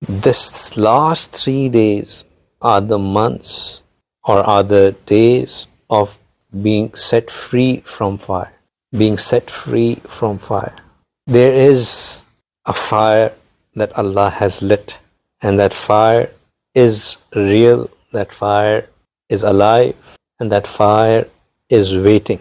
This last 3 days are the months or are the days of being set free from fire. Being set free from fire. There is a fire that Allah has lit, and that fire is real, that fire is alive, and that fire is waiting.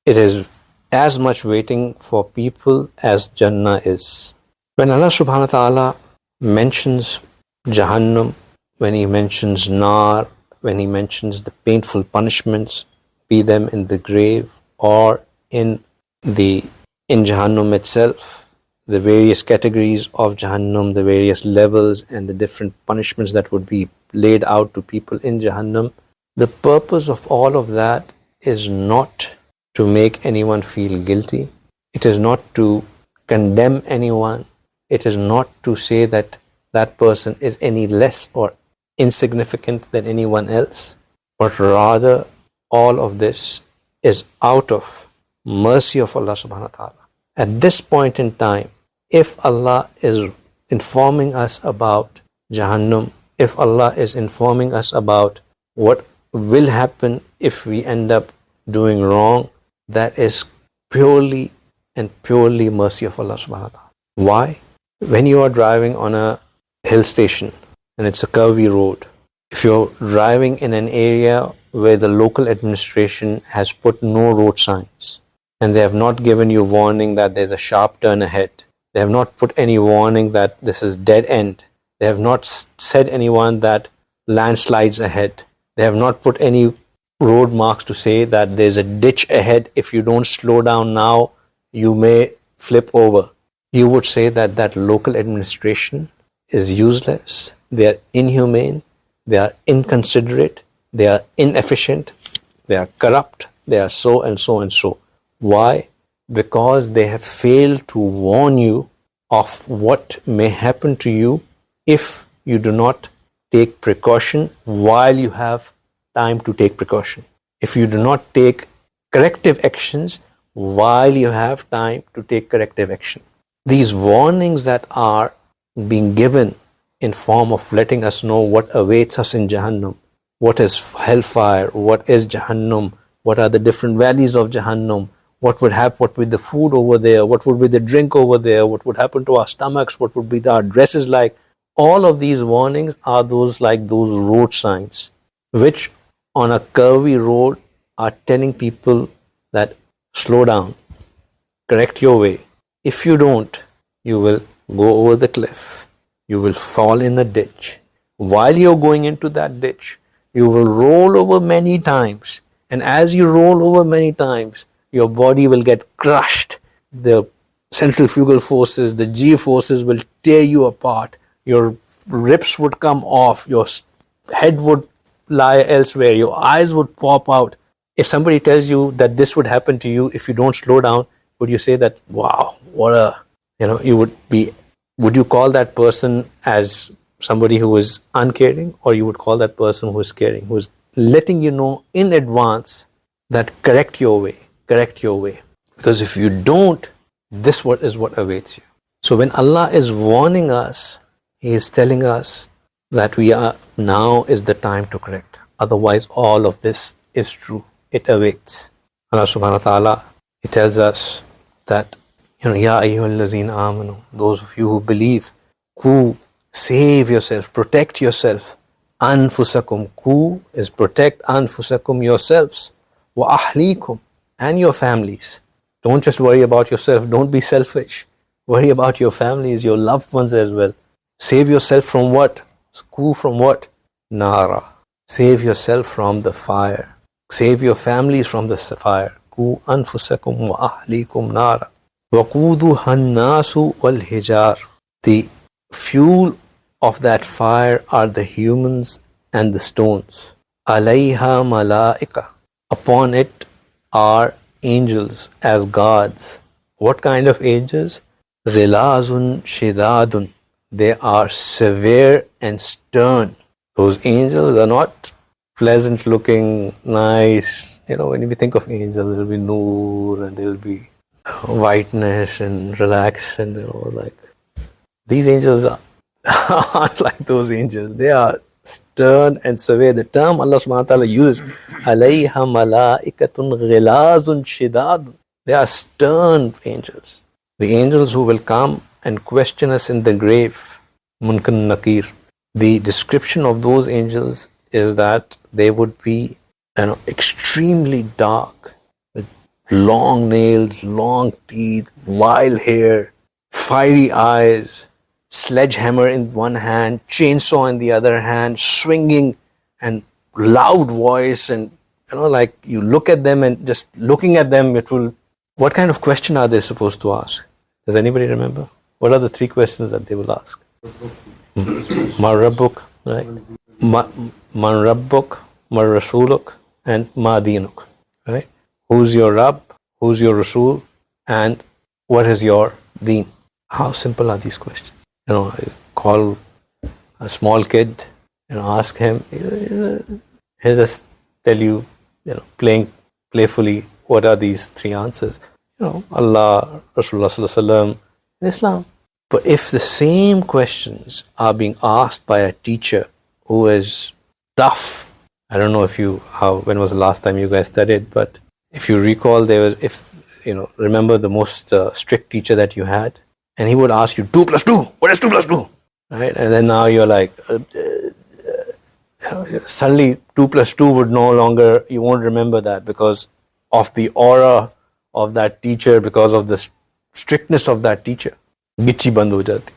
It is as much waiting for people as Jannah is. When Allah subhanahu wa ta'ala mentions Jahannam, when He mentions Nar, when He mentions the painful punishments, be them in the grave or in Jahannam itself, the various categories of Jahannam, the various levels and the different punishments that would be laid out to people in Jahannam, the purpose of all of that is not to make anyone feel guilty. It is not to condemn anyone. It is not to say that that person is any less or insignificant than anyone else, but rather all of this is out of mercy of Allah subhanahu wa ta'ala. At this point in time, if Allah is informing us about Jahannam, if Allah is informing us about what will happen if we end up doing wrong, that is purely and purely mercy of Allah subhanahu wa ta'ala. Why? When you are driving on a hill station and it's a curvy road, if you're driving in an area where the local administration has put no road signs and they have not given you warning that there's a sharp turn ahead, they have not put any warning that this is dead end, they have not said anyone that landslides ahead, they have not put any road marks to say that there's a ditch ahead, if you don't slow down now you may flip over, you would say that that local administration is useless, they are inhumane, they are inconsiderate, they are inefficient, they are corrupt, they are so and so and so. Why? Because they have failed to warn you of what may happen to you if you do not take precaution while you have time to take precaution. If you do not take corrective actions while you have time to take corrective action. These warnings that are being given in form of letting us know what awaits us in Jahannam, what is hellfire, what is Jahannam, what are the different valleys of Jahannam, what would happen, what would be the food over there, what would be the drink over there, what would happen to our stomachs, what would be our dresses like. All of these warnings are those like those road signs, which on a curvy road are telling people that slow down, correct your way. If you don't, you will go over the cliff, you will fall in a ditch. While you're going into that ditch, you will roll over many times. And as you roll over many times, your body will get crushed. The centrifugal forces, the G forces will tear you apart. Your ribs would come off. Your head would lie elsewhere. Your eyes would pop out. If somebody tells you that this would happen to you if you don't slow down, would you say that, wow, what a, would you call that person as somebody who is uncaring, or you would call that person who is caring, who is letting you know in advance that correct your way. Because if you don't, this is what awaits you. So when Allah is warning us, He is telling us that now is the time to correct. Otherwise, all of this is true. It awaits. Allah subhanahu wa ta'ala, He tells us that, Ya ayyuhallazina amanu, those of you who believe, who save yourself, protect yourself. Anfusakum, ku is protect anfusakum, yourselves. Wa ahlikum, and your families. Don't just worry about yourself. Don't be selfish. Worry about your families, your loved ones as well. Save yourself from what? Ku from what? Nara. Save yourself from the fire. Save your families from the fire. Ku anfusakum wa ahlikum nara. وَقُودُهَا النَّاسُ وَالْحِجَارُ. The fuel of that fire are the humans and the stones. عَلَيْهَا مَلَائِكَةٌ. Upon it are angels as guards. What kind of angels? غِلَاظٌ شِدَادٌ. They are severe and stern. Those angels are not pleasant looking, nice. When we think of angels, there will be noor and there will be whiteness and relax and like these angels aren't like those angels. They are stern and severe. The term Allah subhanahu wa ta'ala uses, alayha malaikatun ghilazun shidad. They are stern angels. The angels who will come and question us in the grave, Munkar Nakir. The description of those angels is that they would be, extremely dark, with long nails, long teeth, wild hair, fiery eyes, sledgehammer in one hand, chainsaw in the other hand, swinging and loud voice, and like you look at them and just looking at them, it will. What kind of question are they supposed to ask? Does anybody remember? What are the three questions that they will ask? Ma Rabbuk, right? Man Rabbuk, Ma Rasuluk, and Ma Dinuk, right? Who's your Rabb? Who's your Rasul? And what is your Deen? How simple are these questions? Call a small kid, ask him. He'll just tell you, playfully, what are these three answers? Allah, Rasulullah Sallallahu Alaihi Wasallam, and Islam. But if the same questions are being asked by a teacher who is tough, I don't know when was the last time you guys studied, but if you recall, remember the most strict teacher that you had, and he would ask you 2 plus 2, what is 2 plus 2? Right? And then now you're like, suddenly 2 plus 2 would no longer, you won't remember that because of the aura of that teacher, because of the strictness of that teacher. Gichi band ho jati.